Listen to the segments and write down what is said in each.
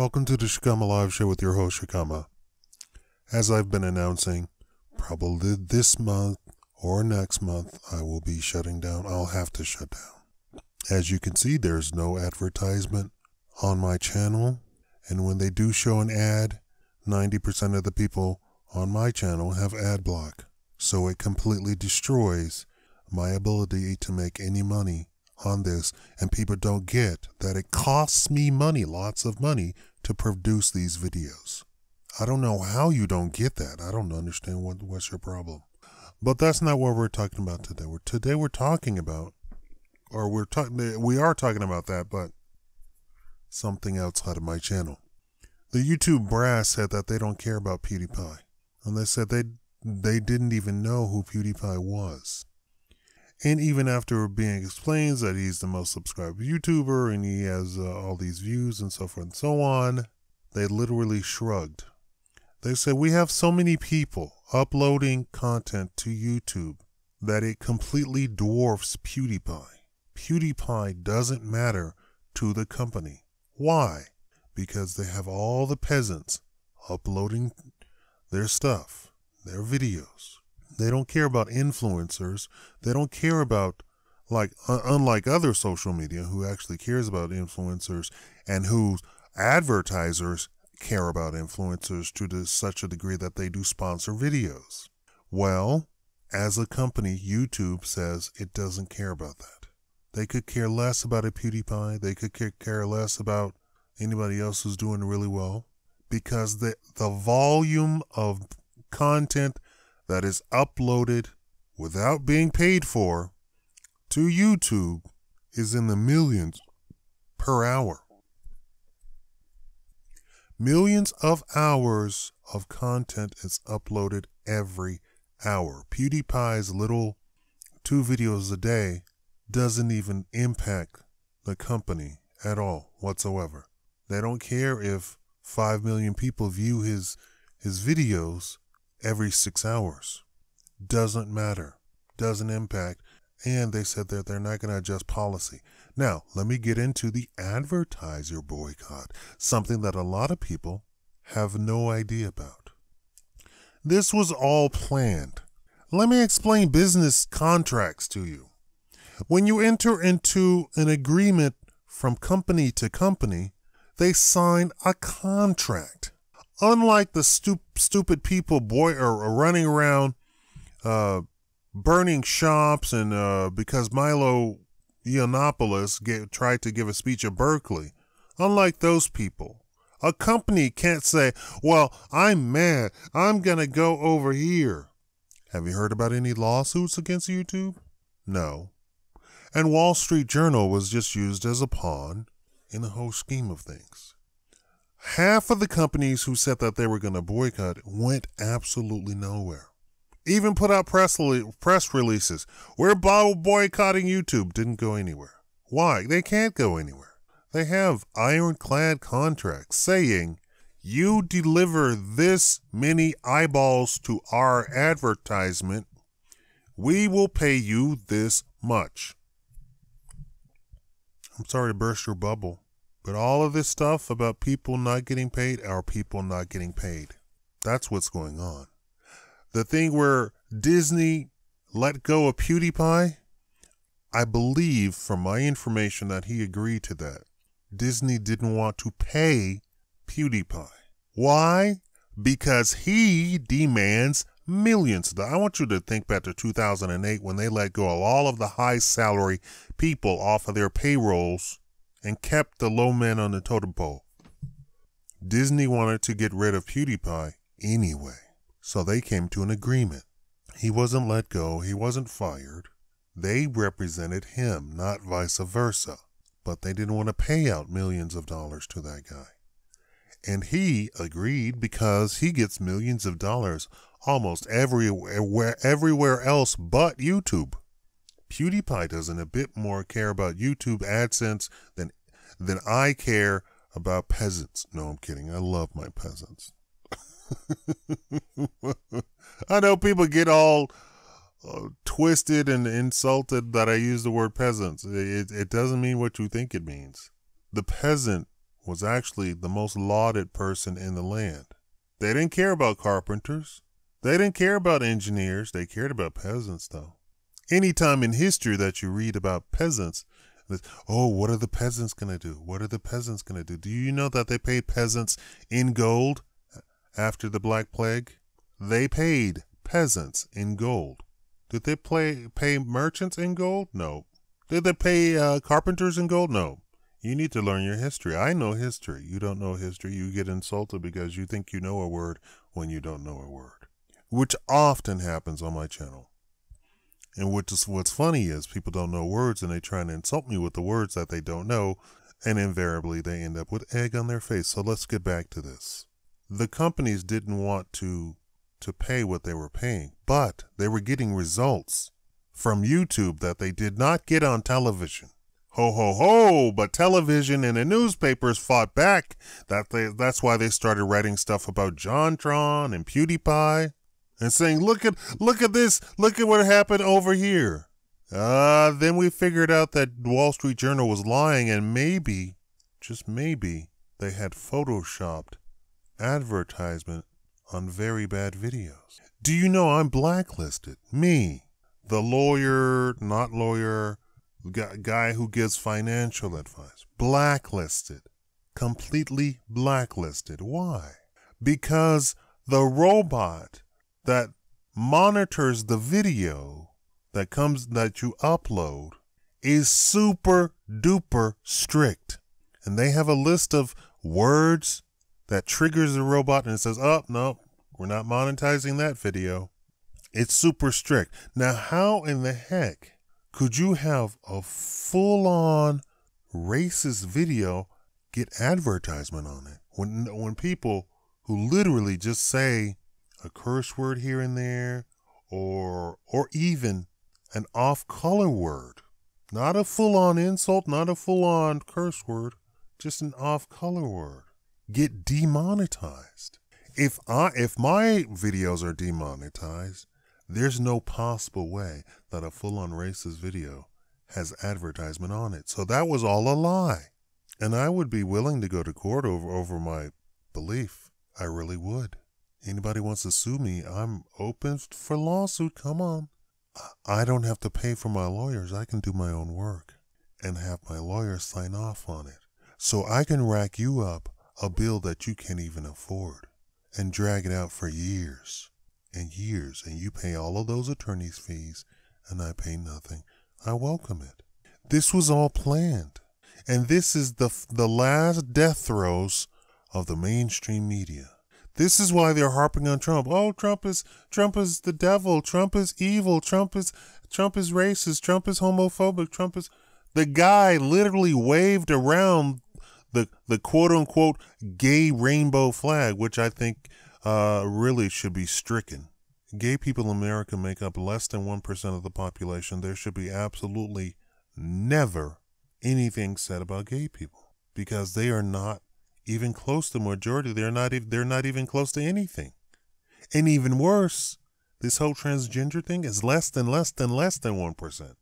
Welcome to the Shakaama Live Show with your host, Shakaama. As I've been announcing, probably this month or next month, I will be shutting down. I'll have to shut down. As you can see, there's no advertisement on my channel. And when they do show an ad, 90% of the people on my channel have ad block. So it completely destroys my ability to make any money on this, and people don't get that it costs me money, lots of money, to produce these videos. I don't know how you don't get that. I don't understand what's your problem. But that's not what we're talking about today. Today we're talking about, we are talking about that, but something outside of my channel. The YouTube brass said that they don't care about PewDiePie, and they said they didn't even know who PewDiePie was. And even after being explained that he's the most subscribed YouTuber and he has all these views and so forth and so on, they literally shrugged. They said, we have so many people uploading content to YouTube that it completely dwarfs PewDiePie. PewDiePie doesn't matter to the company. Why? Because they have all the peasants uploading their stuff, their videos. They don't care about influencers. They don't care about, unlike other social media who actually cares about influencers and whose advertisers care about influencers to such a degree that they do sponsor videos. Well, as a company, YouTube says it doesn't care about that. They could care less about a PewDiePie. They could care less about anybody else who's doing really well, because the volume of content that is uploaded without being paid for to YouTube is in the millions per hour. Millions of hours of content is uploaded every hour. PewDiePie's little 2 videos a day doesn't even impact the company at all whatsoever. They don't care if 5 million people view his videos every 6 hours. Doesn't matter. Doesn't impact. And they said that they're not going to adjust policy. Now, let me get into the advertiser boycott, something that a lot of people have no idea about. This was all planned. Let me explain business contracts to you. When you enter into an agreement from company to company, they sign a contract. Unlike the stupid people running around burning shops and because Milo Yiannopoulos tried to give a speech at Berkeley, unlike those people, a company can't say, well, I'm mad, I'm going to go over here. Have you heard about any lawsuits against YouTube? No. And Wall Street Journal was just used as a pawn in the whole scheme of things. Half of the companies who said that they were going to boycott went absolutely nowhere. Even put out press releases. We're boycotting YouTube. Didn't go anywhere. Why? They can't go anywhere. They have ironclad contracts saying, you deliver this many eyeballs to our advertisement, we will pay you this much. I'm sorry to burst your bubble, but all of this stuff about people not getting paid are people not getting paid. That's what's going on. The thing where Disney let go of PewDiePie, I believe from my information that he agreed to that. Disney didn't want to pay PewDiePie. Why? Because he demands millions. I want you to think back to 2008 when they let go of all of the high salary people off of their payrolls and kept the low men on the totem pole. Disney wanted to get rid of PewDiePie anyway, so they came to an agreement. He wasn't let go. He wasn't fired. They represented him, not vice versa. But they didn't want to pay out millions of dollars to that guy. And he agreed because he gets millions of dollars almost everywhere else but YouTube. PewDiePie doesn't a bit more care about YouTube AdSense than I care about peasants. No, I'm kidding. I love my peasants. I know people get all twisted and insulted that I use the word peasants. It doesn't mean what you think it means. The peasant was actually the most lauded person in the land. They didn't care about carpenters. They didn't care about engineers. They cared about peasants, though. Anytime in history that you read about peasants, oh, what are the peasants going to do? What are the peasants going to do? Do you know that they paid peasants in gold after the Black Plague? They paid peasants in gold. Did they pay merchants in gold? No. Did they pay carpenters in gold? No. You need to learn your history. I know history. You don't know history. You get insulted because you think you know a word when you don't know a word, which often happens on my channel. And what's funny is people don't know words and they try to insult me with the words that they don't know, and invariably they end up with egg on their face. So let's get back to this. The companies didn't want to pay what they were paying, but they were getting results from YouTube that they did not get on television. Ho, ho, ho, but television and the newspapers fought back. That's why they started writing stuff about JonTron and PewDiePie and saying, look at this, look at what happened over here. Then we figured out that Wall Street Journal was lying, and maybe, just maybe, they had photoshopped advertisement on very bad videos. Do you know I'm blacklisted? Me, the lawyer, not lawyer, guy who gives financial advice. Blacklisted. Completely blacklisted. Why? Because the robot that monitors the video that you upload is super duper strict. And they have a list of words that triggers the robot and it says, oh, no, we're not monetizing that video. It's super strict. Now, how in the heck could you have a full-on racist video get advertisement on it when people who literally just say a curse word here and there or even an off-color word, not a full-on insult, not a full-on curse word, just an off-color word, get demonetized? If my videos are demonetized, there's no possible way that a full-on racist video has advertisement on it. So that was all a lie. And I would be willing to go to court over my belief. I really would. Anybody wants to sue me, I'm open for lawsuit. Come on. I don't have to pay for my lawyers. I can do my own work and have my lawyers sign off on it. So I can rack you up a bill that you can't even afford and drag it out for years and years, and you pay all of those attorney's fees, and I pay nothing. I welcome it. This was all planned, and this is the last death throes of the mainstream media. This is why they're harping on Trump. Oh, Trump is the devil. Trump is evil. Trump is racist. Trump is homophobic. The guy literally waved around the quote unquote gay rainbow flag, which I think really should be stricken. Gay people in America make up less than 1% of the population. There should be absolutely never anything said about gay people because they are not even close to the majority. They're not even close to anything. And even worse, this whole transgender thing is less than 1%.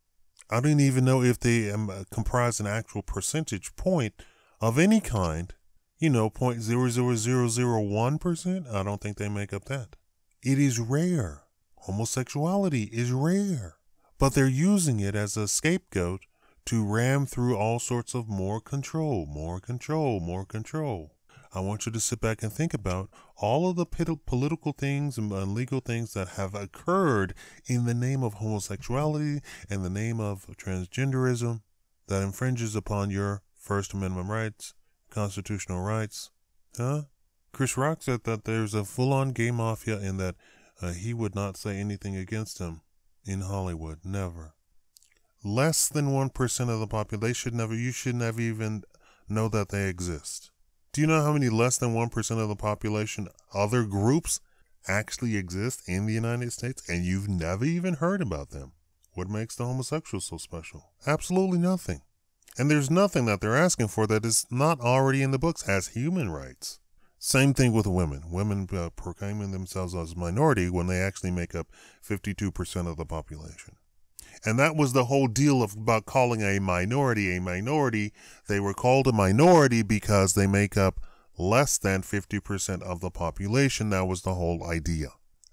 I don't even know if they comprise an actual percentage point of any kind. 0.00001%. I don't think they make up that. It is rare. Homosexuality is rare. But they're using it as a scapegoat to ram through all sorts of more control. I want you to sit back and think about all of the political things and legal things that have occurred in the name of homosexuality and the name of transgenderism that infringes upon your First Amendment rights, constitutional rights. Chris Rock said that there's a full-on gay mafia and that he would not say anything against him in Hollywood. Never. Less than 1% of the population. You should never even know that they exist. Do you know how many less than 1% of the population, other groups, actually exist in the United States, and you've never even heard about them? What makes the homosexual so special? Absolutely nothing. And there's nothing that they're asking for that is not already in the books as human rights. Same thing with women. Women proclaiming themselves as a minority when they actually make up 52% of the population. And that was the whole deal about calling a minority a minority. They were called a minority because they make up less than 50% of the population. That was the whole idea.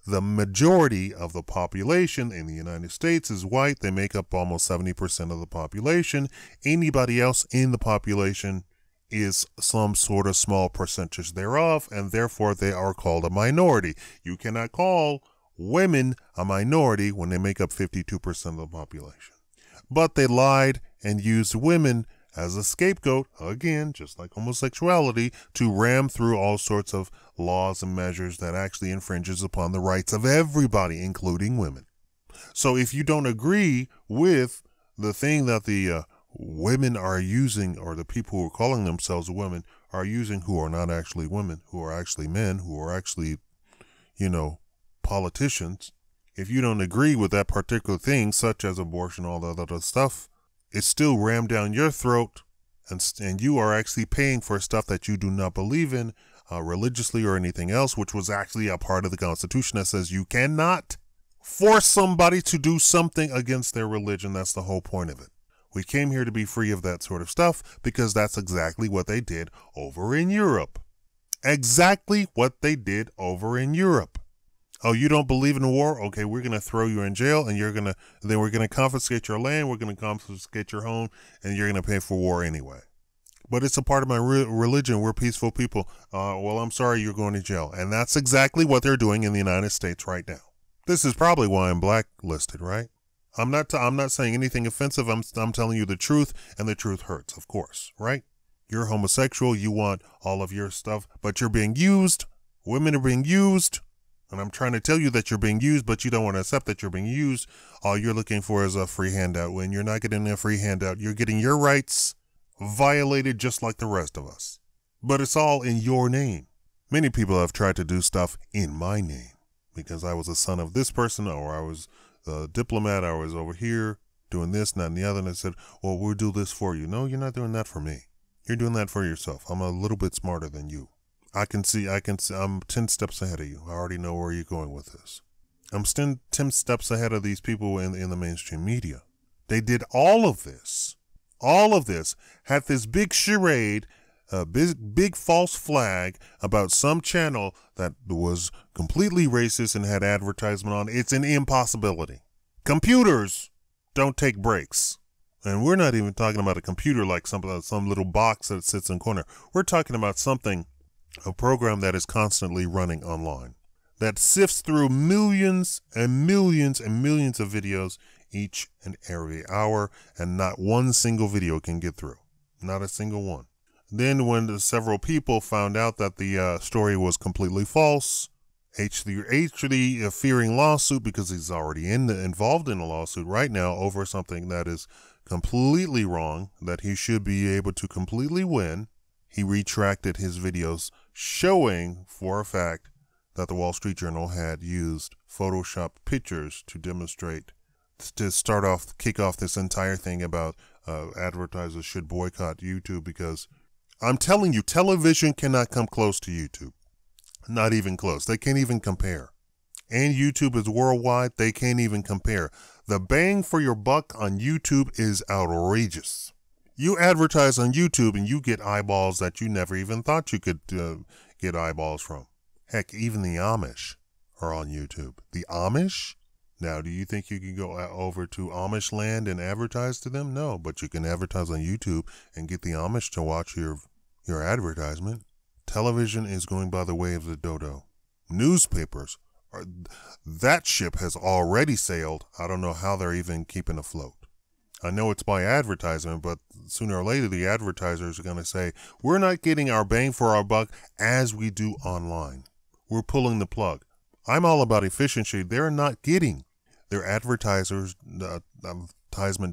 The majority of the population in the United States is white. They make up almost 70% of the population. Anybody else in the population is some sort of small percentage thereof, and therefore they are called a minority. You cannot call women a minority when they make up 52% of the population. But they lied and used women as a scapegoat, again, just like homosexuality, to ram through all sorts of laws and measures that actually infringes upon the rights of everybody, including women. So if you don't agree with the thing that the women are using, or the people who are calling themselves women are using, who are not actually women, who are actually men, who are actually, politicians, if you don't agree with that particular thing, such as abortion, all that other stuff, it's still rammed down your throat, and you are actually paying for stuff that you do not believe in religiously or anything else, which was actually a part of the Constitution that says you cannot force somebody to do something against their religion. That's the whole point of it. We came here to be free of that sort of stuff because that's exactly what they did over in Europe. Exactly what they did over in Europe. Oh, you don't believe in war? Okay, we're going to throw you in jail, and then we're going to confiscate your land, we're going to confiscate your home, and you're going to pay for war anyway. But it's a part of my religion. We're peaceful people. Well, I'm sorry, you're going to jail. And that's exactly what they're doing in the United States right now. This is probably why I'm blacklisted, right? I'm not saying anything offensive. I'm telling you the truth, and the truth hurts, of course, right? You're homosexual. You want all of your stuff, but you're being used. Women are being used. And I'm trying to tell you that you're being used, but you don't want to accept that you're being used. All you're looking for is a free handout. When you're not getting a free handout, you're getting your rights violated just like the rest of us. But it's all in your name. Many people have tried to do stuff in my name because I was a son of this person, or I was a diplomat, I was over here doing this, that, and the other. And I said, well, we'll do this for you. No, you're not doing that for me. You're doing that for yourself. I'm a little bit smarter than you. I can see, I'm 10 steps ahead of you. I already know where you're going with this. I'm 10 steps ahead of these people in the mainstream media. They did all of this, had this big charade, a big false flag about some channel that was completely racist and had advertisement on. It's an impossibility. Computers don't take breaks. And we're not even talking about a computer like some little box that sits in a corner. We're talking about a program that is constantly running online, that sifts through millions and millions and millions of videos each and every hour, and not one single video can get through. Not a single one. Then when several people found out that the story was completely false, H3 fearing lawsuit, because he's already involved in a lawsuit right now over something that is completely wrong, that he should be able to completely win, he retracted his videos showing for a fact that the Wall Street Journal had used Photoshopped pictures to demonstrate, to kick off this entire thing about advertisers should boycott YouTube, because I'm telling you, television cannot come close to YouTube. Not even close. They can't even compare. And YouTube is worldwide. They can't even compare. The bang for your buck on YouTube is outrageous. You advertise on YouTube and you get eyeballs that you never even thought you could get eyeballs from. Heck, even the Amish are on YouTube. The Amish? Now, do you think you can go over to Amish land and advertise to them? No, but you can advertise on YouTube and get the Amish to watch your advertisement. Television is going by the way of the dodo. Newspapers, that ship has already sailed. I don't know how they're even keeping afloat. I know it's by advertisement, but sooner or later the advertisers are going to say, we're not getting our bang for our buck as we do online. We're pulling the plug. I'm all about efficiency. They're not getting their advertisement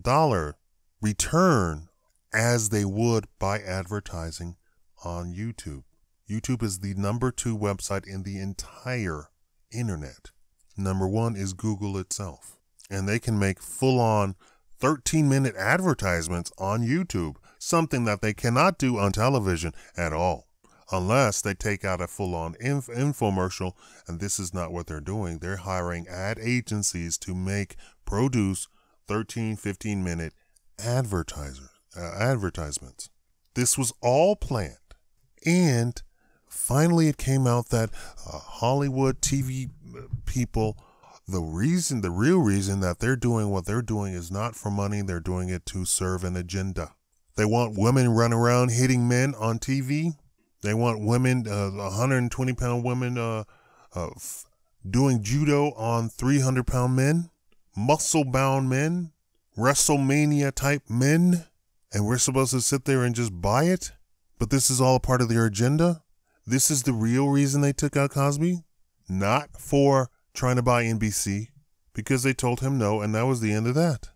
dollar return as they would by advertising on YouTube. YouTube is the number 2 website in the entire internet. Number 1 is Google itself. And they can make full-on 13-minute advertisements on YouTube, something that they cannot do on television at all, unless they take out a full-on infomercial, and this is not what they're doing. They're hiring ad agencies to produce 13, 15-minute advertisements. This was all planned. And finally it came out that Hollywood TV people, the real reason that they're doing what they're doing is not for money. They're doing it to serve an agenda. They want women running around hitting men on TV. They want women, 120-pound women doing judo on 300-pound men, muscle-bound men, WrestleMania-type men, and we're supposed to sit there and just buy it? But this is all a part of their agenda? This is the real reason they took out Cosby? Not for trying to buy NBC, because they told him no, and that was the end of that.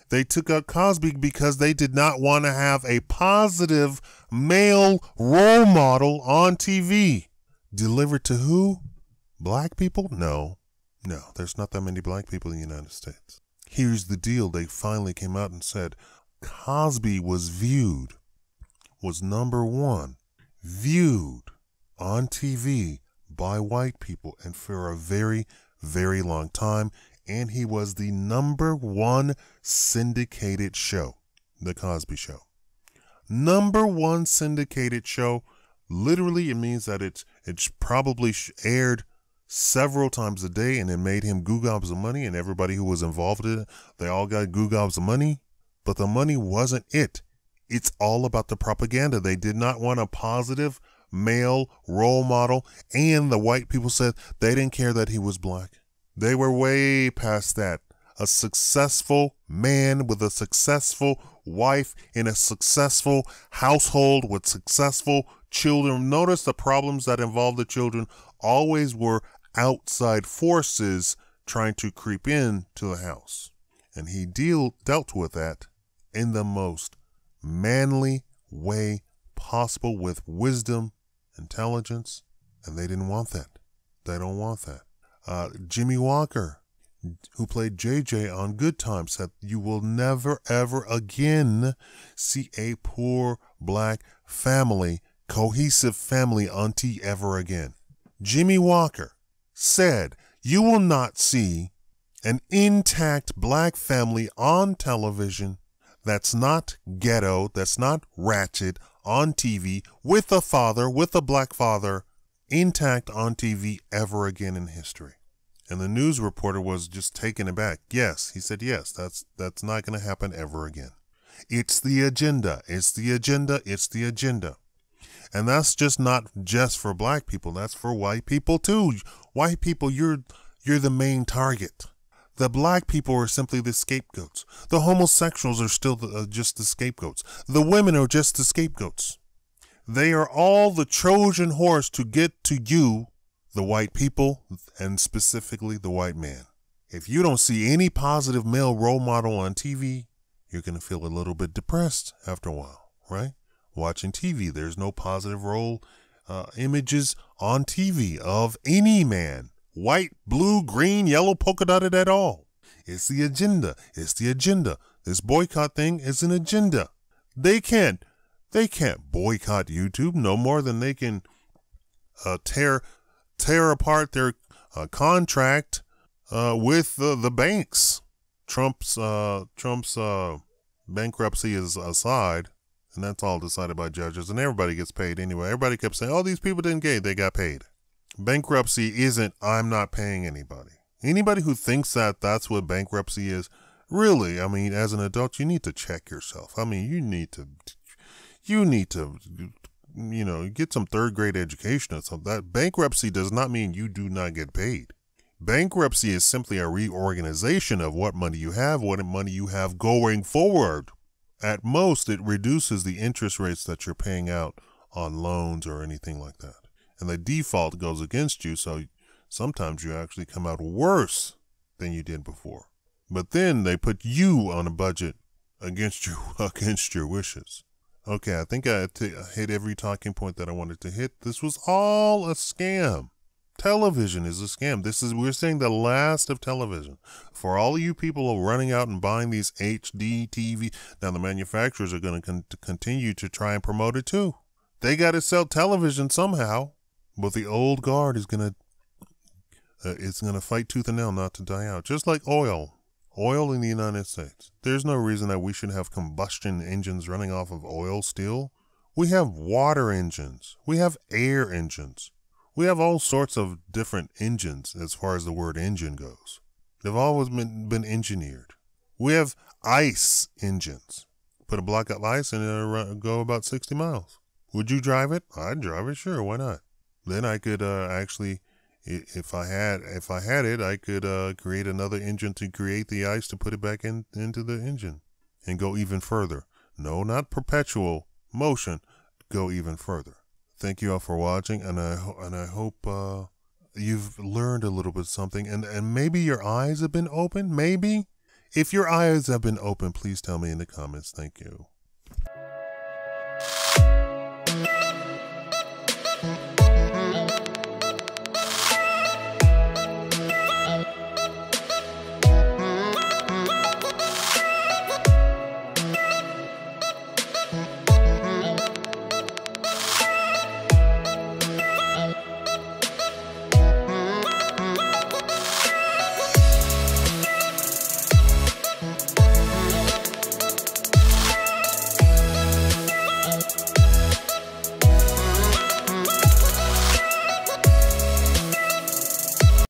They took out Cosby because they did not want to have a positive male role model on TV. Delivered to who? Black people? No, there's not that many black people in the United States. Here's the deal. They finally came out and said Cosby was number one, viewed on TV by white people, and for a very, very long time. And he was the number one syndicated show, The Cosby Show. Number one syndicated show. Literally, it means that it's probably aired several times a day, and it made him goo-gobs of money, and everybody who was involved in it, they all got goo-gobs of money. But the money wasn't it. It's all about the propaganda. They did not want a positive male role model, and the white people said they didn't care that he was black. They were way past that. A successful man with a successful wife in a successful household with successful children. Notice the problems that involved the children always were outside forces trying to creep in to the house. And he dealt with that in the most manly way possible, with wisdom, intelligence, and they didn't want that. They don't want that. Jimmy Walker, who played JJ on Good Times, said you will never, ever again see a poor black family, cohesive family on TV ever again. Jimmy Walker said you will not see an intact black family on television that's not ghetto, that's not ratchet on TV, with a father, with a black father, intact on TV ever again in history. And the news reporter was just taken aback. Yes, he said, yes, that's not going to happen ever again. It's the agenda. It's the agenda. It's the agenda. And that's just not just for black people. That's for white people too. White people, you're the main target. The black people are simply the scapegoats. The homosexuals are still just the scapegoats. The women are just the scapegoats. They are all the Trojan horse to get to you, the white people, and specifically the white man. If you don't see any positive male role model on TV, you're going to feel a little bit depressed after a while, right? Watching TV, there's no positive role images on TV of any man. White, blue, green, yellow, polka dotted at all. It's the agenda. It's the agenda. This boycott thing is an agenda. They can't boycott YouTube no more than they can tear apart their contract with the banks. Trump's bankruptcy is aside, and that's all decided by judges, and everybody gets paid anyway. Everybody kept saying, oh, these people didn't get it, they got paid. Bankruptcy isn't, I'm not paying anybody. Anybody who thinks that that's what bankruptcy is, really, I mean, as an adult, you need to check yourself. I mean, you need to, get some third grade education or something. That bankruptcy does not mean you do not get paid. Bankruptcy is simply a reorganization of what money you have going forward. At most, it reduces the interest rates that you're paying out on loans or anything like that. And the default goes against you, so sometimes you actually come out worse than you did before. But then they put you on a budget against your wishes. Okay, I think I hit every talking point that I wanted to hit. This was all a scam. Television is a scam. We're saying the last of television. For all of you people running out and buying these HD TV, now the manufacturers are going to continue to try and promote it too. They got to sell television somehow. But the old guard is gonna fight tooth and nail not to die out. Just like oil. Oil in the United States. There's no reason that we should have combustion engines running off of oil still. We have water engines. We have air engines. We have all sorts of different engines as far as the word engine goes. They've always been engineered. We have ice engines. Put a block of ice and it'll go about 60 miles. Would you drive it? I'd drive it, sure, why not? Then I could actually, if I had it, I could create another engine to create the ice to put it back into the engine and go even further. No, not perpetual motion, go even further. Thank you all for watching, and I hope you've learned a little bit something, and maybe your eyes have been opened. Maybe, if your eyes have been opened, please tell me in the comments. Thank you.